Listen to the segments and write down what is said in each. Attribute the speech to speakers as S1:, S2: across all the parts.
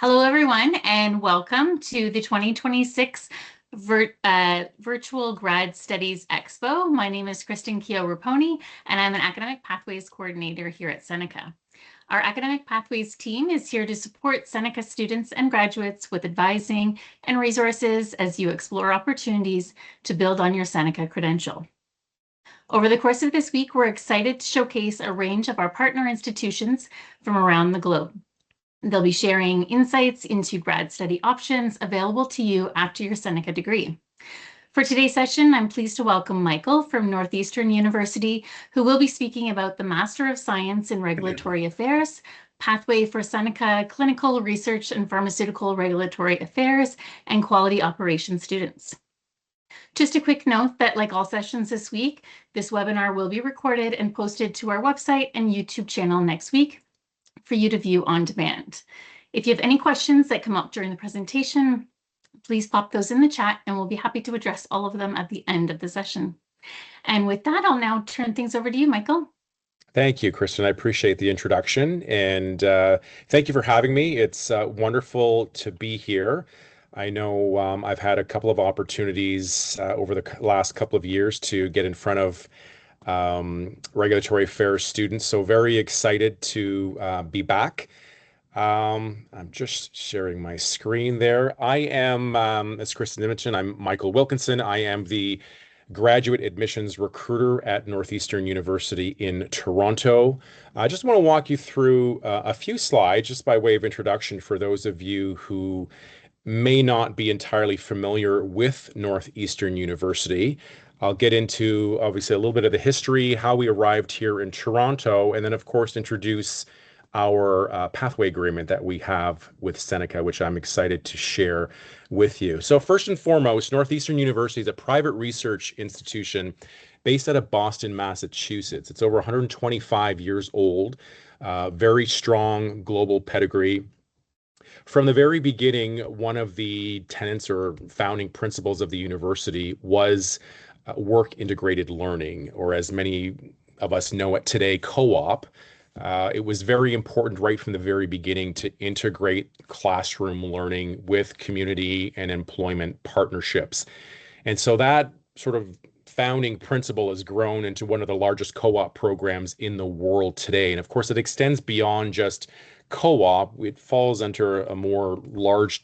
S1: Hello, everyone, and welcome to the 2026 Virtual Grad Studies Expo. My name is Kristen Keogh-Raponi, and I'm an Academic Pathways Coordinator here at Seneca. Our Academic Pathways team is here to support Seneca students and graduates with advising and resources as you explore opportunities to build on your Seneca credential. Over the course of this week, we're excited to showcase a range of our partner institutions from around the globe. They'll be sharing insights into grad study options available to you after your Seneca degree. For today's session, I'm pleased to welcome Michael from Northeastern University, who will be speaking about the Master of Science in Regulatory Affairs, Pathway for Seneca Clinical Research and Pharmaceutical Regulatory Affairs, and Quality Operations students. Just a quick note that, like all sessions this week, this webinar will be recorded and posted to our website and YouTube channel next week for you to view on demand. If you have any questions that come up during the presentation, please pop those in the chat and we'll be happy to address all of them at the end of the session. And with that, I'll now turn things over to you, Michael.
S2: Thank you, Kristen. I appreciate the introduction and thank you for having me. It's wonderful to be here. I know I've had a couple of opportunities over the last couple of years to get in front of regulatory affairs students. So very excited to be back. I'm just sharing my screen there. I am, as Kristen mentioned, I'm Michael Wilkinson. I am the graduate admissions recruiter at Northeastern University in Toronto. I just want to walk you through a few slides just by way of introduction for those of you who may not be entirely familiar with Northeastern University. I'll get into, obviously, a little bit of the history, how we arrived here in Toronto, and then, of course, introduce our pathway agreement that we have with Seneca, which I'm excited to share with you. So first and foremost, Northeastern University is a private research institution based out of Boston, Massachusetts. It's over 125 years old, very strong global pedigree. From the very beginning, one of the tenets or founding principles of the university was work integrated learning, or as many of us know it today, co-op. It was very important right from the very beginning to integrate classroom learning with community and employment partnerships. And so that sort of founding principle has grown into one of the largest co-op programs in the world today. And of course, it extends beyond just co-op. It falls under a more large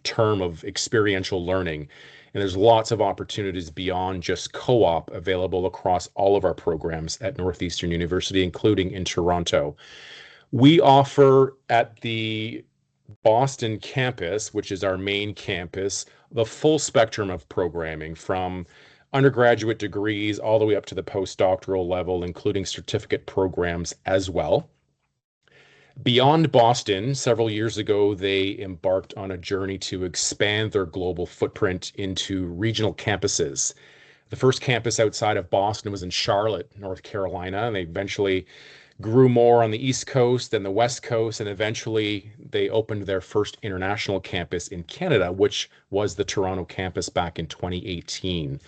S2: term of experiential learning. And there's lots of opportunities beyond just co-op available across all of our programs at Northeastern University, including in Toronto. We offer at the Boston campus, which is our main campus, the full spectrum of programming from undergraduate degrees all the way up to the postdoctoral level, including certificate programs as well. Beyond Boston, several years ago, they embarked on a journey to expand their global footprint into regional campuses. The first campus outside of Boston was in Charlotte, North Carolina, and they eventually grew more on the East Coast and the West Coast, and eventually they opened their first international campus in Canada, which was the Toronto campus back in 2018.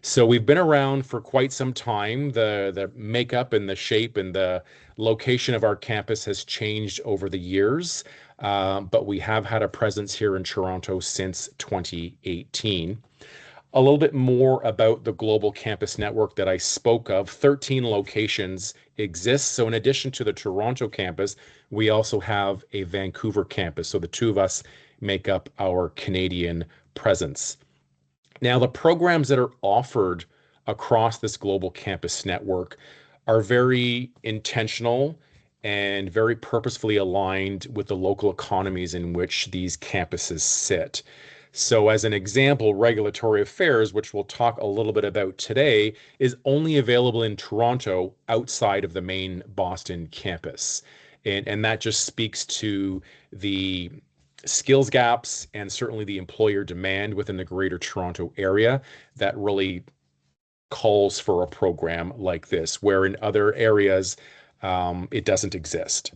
S2: So we've been around for quite some time. The makeup and the shape and the location of our campus has changed over the years, but we have had a presence here in Toronto since 2018. A little bit more about the global campus network that I spoke of. 13 locations exist. So in addition to the Toronto campus, we also have a Vancouver campus. So the two of us make up our Canadian presence. Now, the programs that are offered across this global campus network are very intentional and very purposefully aligned with the local economies in which these campuses sit. So as an example, regulatory affairs, which we'll talk a little bit about today, is only available in Toronto outside of the main Boston campus. And that just speaks to the skills gaps and certainly the employer demand within the Greater Toronto area that really calls for a program like this, where in other areas it doesn't exist.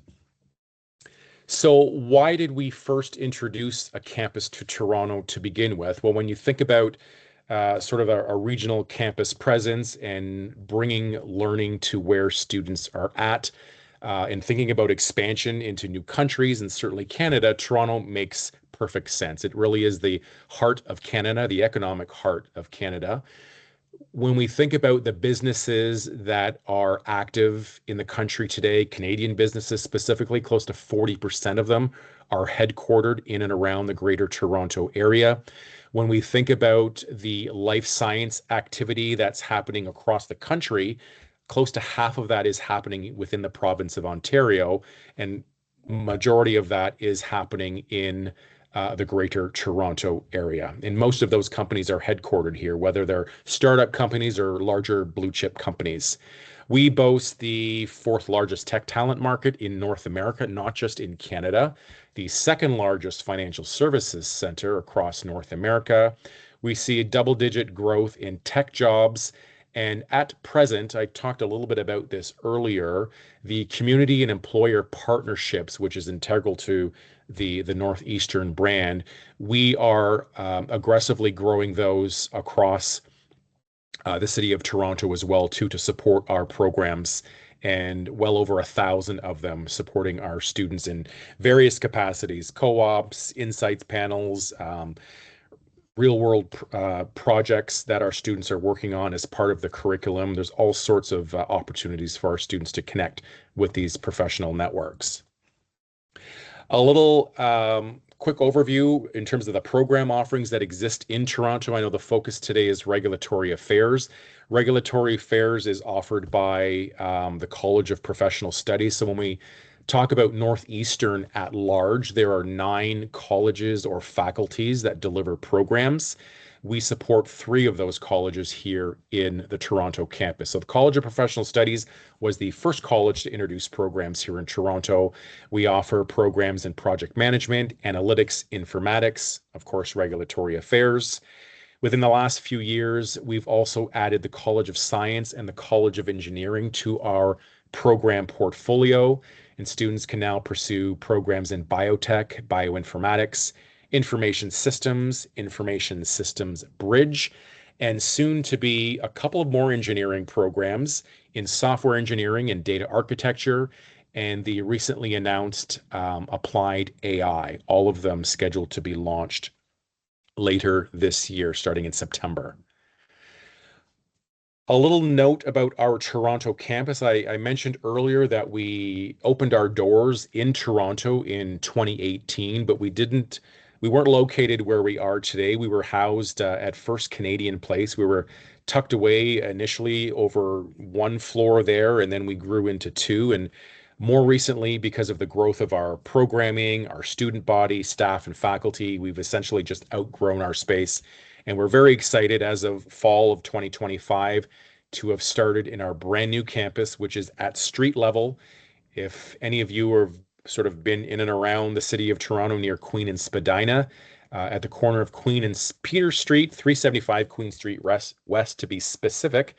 S2: So why did we first introduce a campus to Toronto to begin with? Well, when you think about sort of a regional campus presence and bringing learning to where students are at, and thinking about expansion into new countries and certainly Canada, Toronto makes perfect sense. It really is the heart of Canada, the economic heart of Canada. When we think about the businesses that are active in the country today, Canadian businesses specifically, close to 40% of them are headquartered in and around the Greater Toronto area. When we think about the life science activity that's happening across the country, close to half of that is happening within the province of Ontario, and majority of that is happening in the Greater Toronto area. And most of those companies are headquartered here, whether they're startup companies or larger blue chip companies. We boast the fourth largest tech talent market in North America, not just in Canada, the second largest financial services center across North America. We see double-digit growth in tech jobs. And at present, I talked a little bit about this earlier, the community and employer partnerships, which is integral to the Northeastern brand, we are aggressively growing those across the city of Toronto as well too to support our programs, and well over 1,000 of them supporting our students in various capacities, co-ops, insights panels, real world projects that our students are working on as part of the curriculum. There's all sorts of opportunities for our students to connect with these professional networks. A little quick overview in terms of the program offerings that exist in Toronto. I know the focus today is regulatory affairs. Regulatory affairs is offered by the College of Professional Studies. So when we talk about Northeastern at large, there are 9 colleges or faculties that deliver programs. We support 3 of those colleges here in the Toronto campus. So the College of Professional Studies was the first college to introduce programs here in Toronto. We offer programs in project management, analytics, informatics, of course, regulatory affairs. Within the last few years, we've also added the College of Science and the College of Engineering to our program portfolio, and students can now pursue programs in biotech, bioinformatics, information systems bridge, and soon to be a couple of more engineering programs in software engineering and data architecture, and the recently announced applied AI, all of them scheduled to be launched later this year, starting in September. A little note about our Toronto campus. I mentioned earlier that we opened our doors in Toronto in 2018, but we weren't located where we are today. We were housed at First Canadian Place. We were tucked away initially over 1 floor there, and then we grew into 2. And more recently, because of the growth of our programming, our student body, staff, and faculty, we've essentially just outgrown our space. And we're very excited as of fall of 2025 to have started in our brand new campus, which is at street level. If any of you have sort of been in and around the city of Toronto near Queen and Spadina, at the corner of Queen and Peter Street, 375 Queen Street West to be specific,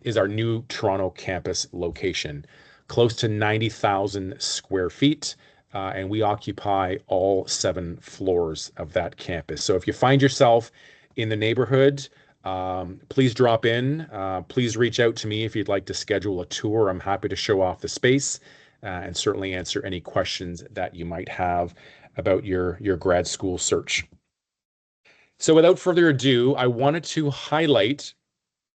S2: is our new Toronto campus location. Close to 90,000 square feet. And we occupy all 7 floors of that campus. So if you find yourself in the neighborhood, please drop in. Please reach out to me if you'd like to schedule a tour. I'm happy to show off the space and certainly answer any questions that you might have about your grad school search. So without further ado, I wanted to highlight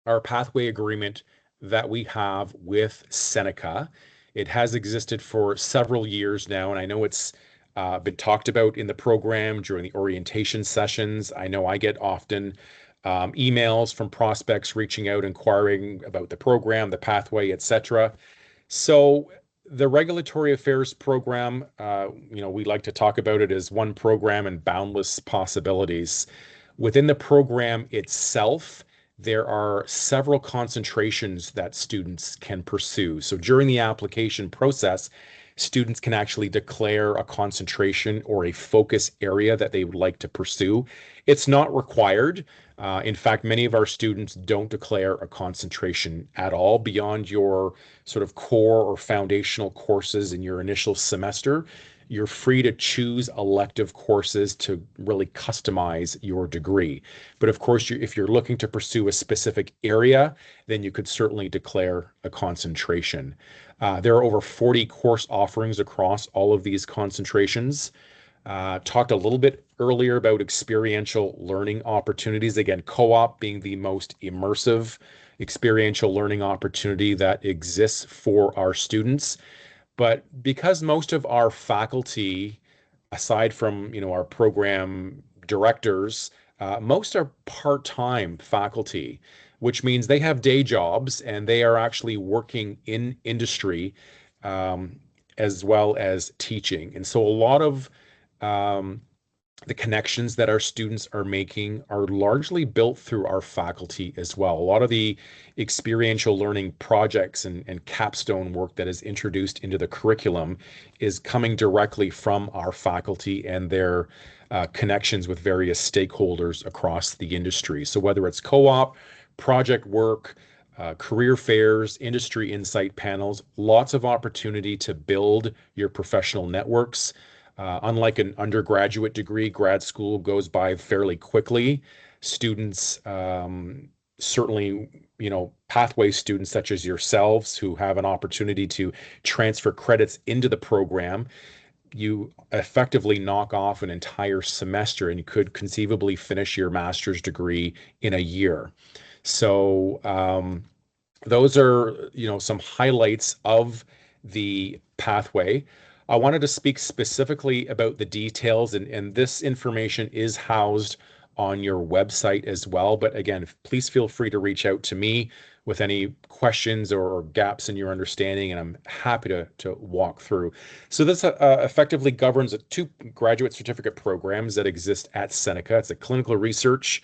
S2: our pathway agreement that we have with Seneca. It has existed for several years now, and I know it's been talked about in the program during the orientation sessions. I know I get often emails from prospects reaching out, inquiring about the program, the pathway, etc. So the regulatory affairs program, we like to talk about it as one program and boundless possibilities. Within the program itself, there are several concentrations that students can pursue. So during the application process, students can actually declare a concentration or a focus area that they would like to pursue. It's not required. In fact, many of our students don't declare a concentration at all beyond your sort of core or foundational courses in your initial semester. you're free to choose elective courses to really customize your degree. But of course, if you're looking to pursue a specific area, then you could certainly declare a concentration. There are over 40 course offerings across all of these concentrations. Talked a little bit earlier about experiential learning opportunities. Again, co-op being the most immersive experiential learning opportunity that exists for our students. But because most of our faculty, aside from, our program directors, most are part-time faculty, which means they have day jobs and they are actually working in industry, um, as well as teaching. And so a lot of um, the connections that our students are making are largely built through our faculty as well. A lot of the experiential learning projects and capstone work that is introduced into the curriculum is coming directly from our faculty and their connections with various stakeholders across the industry. So whether it's co-op, project work, career fairs, industry insight panels, lots of opportunity to build your professional networks. Unlike an undergraduate degree, grad school goes by fairly quickly. Students, certainly, pathway students such as yourselves who have an opportunity to transfer credits into the program, you effectively knock off an entire semester and you could conceivably finish your master's degree in a year. So, those are, some highlights of the pathway. I wanted to speak specifically about the details, and this information is housed on your website as well. But again, please feel free to reach out to me with any questions or gaps in your understanding, and I'm happy to walk through. So this effectively governs two graduate certificate programs that exist at Seneca. It's a clinical research,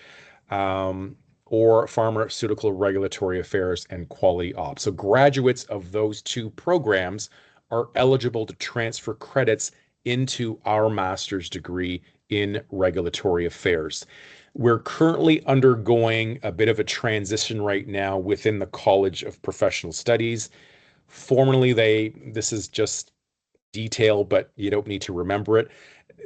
S2: um, or pharmaceutical regulatory affairs and quality ops. So graduates of those two programs are eligible to transfer credits into our master's degree in regulatory affairs. We're currently undergoing a bit of a transition right now within the College of Professional Studies. Formerly, this is just detail, but you don't need to remember it.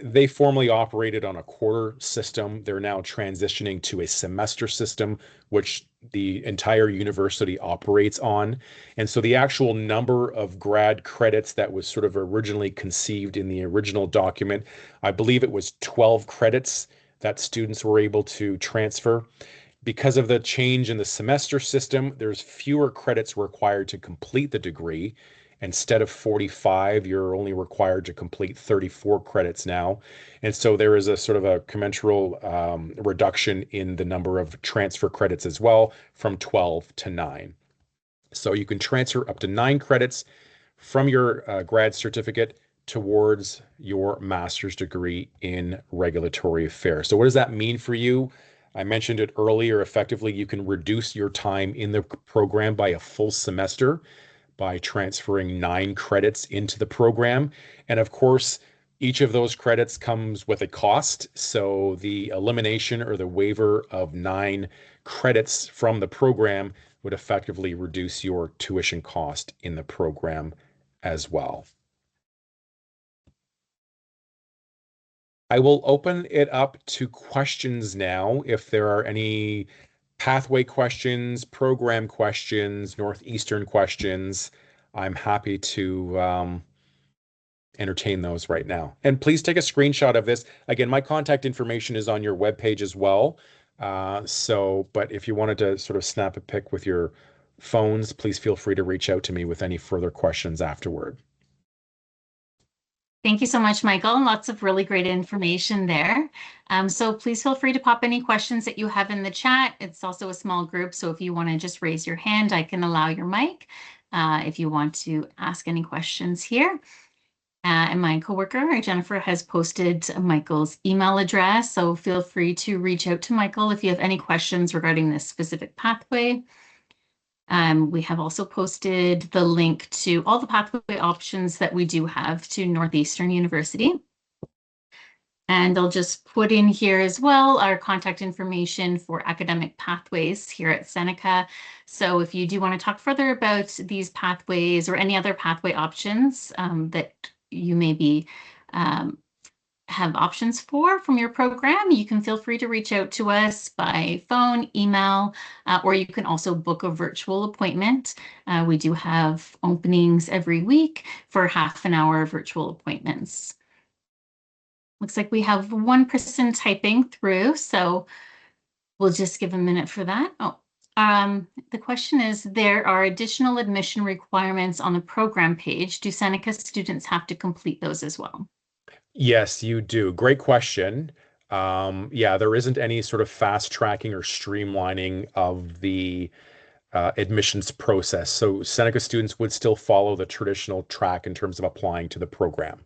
S2: They formerly operated on a quarter system. They're now transitioning to a semester system, which the entire university operates on. And so the actual number of grad credits that was sort of originally conceived in the original document, I believe it was 12 credits that students were able to transfer. Because of the change in the semester system, there's fewer credits required to complete the degree. Instead of 45, you're only required to complete 34 credits now. And so there is a sort of a commensurate reduction in the number of transfer credits as well, from 12 to 9. So you can transfer up to 9 credits from your grad certificate towards your master's degree in regulatory affairs. So what does that mean for you? I mentioned it earlier. Effectively, you can reduce your time in the program by a full semester by transferring 9 credits into the program. And of course, each of those credits comes with a cost. So the elimination or the waiver of 9 credits from the program would effectively reduce your tuition cost in the program as well. I will open it up to questions now. If there are any pathway questions, program questions, Northeastern questions, I'm happy to entertain those right now. And please take a screenshot of this. Again, my contact information is on your webpage as well. But if you wanted to sort of snap a pic with your phones, please feel free to reach out to me with any further questions afterward.
S1: Thank you so much, Michael. Lots of really great information there. So please feel free to pop any questions that you have in the chat. It's also a small group, so if you want to just raise your hand, I can allow your mic if you want to ask any questions here. And my coworker, Jennifer, has posted Michael's email address, so feel free to reach out to Michael if you have any questions regarding this specific pathway. We have also posted the link to all the pathway options that we do have to Northeastern University. And I'll just put in here as well our contact information for academic pathways here at Seneca. So if you do want to talk further about these pathways or any other pathway options that you may be have options for from your program, you can feel free to reach out to us by phone, email, or you can also book a virtual appointment. We do have openings every week for half an hour virtual appointments. Looks like we have one person typing through, so we'll just give a minute for that. The question is, there are additional admission requirements on the program page. Do Seneca students have to complete those as well?
S2: Yes, you do. Great question. Yeah, there isn't any sort of fast tracking or streamlining of the admissions process. So Seneca students would still follow the traditional track in terms of applying to the program.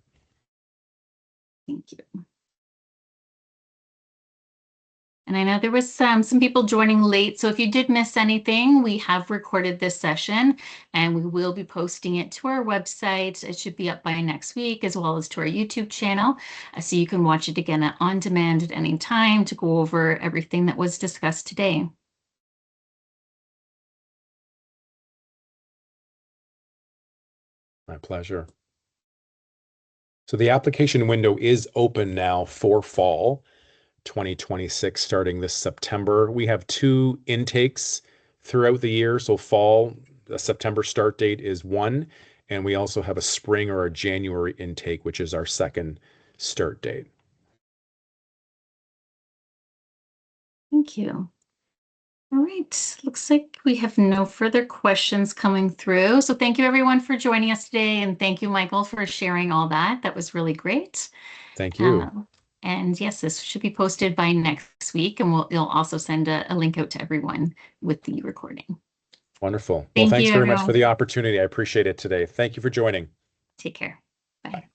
S1: Thank you. And I know there was some people joining late, so if you did miss anything, we have recorded this session and we will be posting it to our website. It should be up by next week, as well as to our YouTube channel, so you can watch it again on demand at any time to go over everything that was discussed today.
S2: My pleasure. So the application window is open now for fall 2026, starting this September. We have 2 intakes throughout the year. So fall, the September start date is 1, and we also have a spring or a January intake, which is our 2nd start date.
S1: Thank you. All right, looks like we have no further questions coming through. So thank you everyone for joining us today, and thank you, Michael, for sharing all that. That was really great.
S2: Thank you.
S1: And yes, this should be posted by next week, and you'll also send a link out to everyone with the recording.
S2: Wonderful. Well,
S1: Thank
S2: thanks
S1: you,
S2: very much for
S1: everyone.
S2: the opportunity. I appreciate it today. Thank you for joining.
S1: Take care. Bye.
S2: Bye.